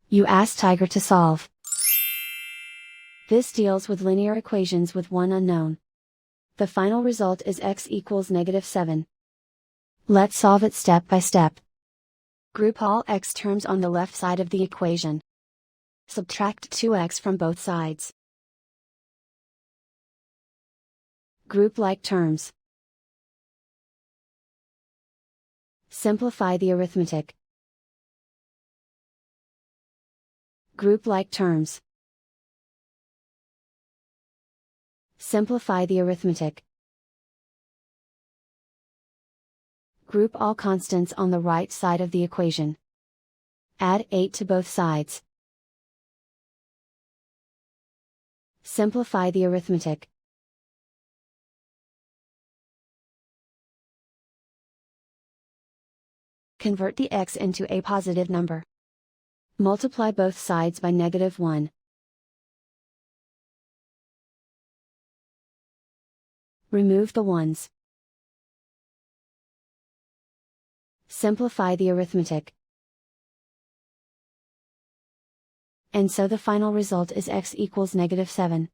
You ask Tiger to solve. This deals with linear equations with one unknown. The final result is x equals -7. Let's solve it step by step. Group all x terms on the left side of the equation. Subtract 2x from both sides. Group like terms. Simplify the arithmetic. Group like terms. Simplify the arithmetic. Group all constants on the right side of the equation. Add 8 to both sides. Simplify the arithmetic. Convert the x into a positive number. Multiply both sides by -1. Remove the ones. Simplify the arithmetic. And so the final result is x equals -7.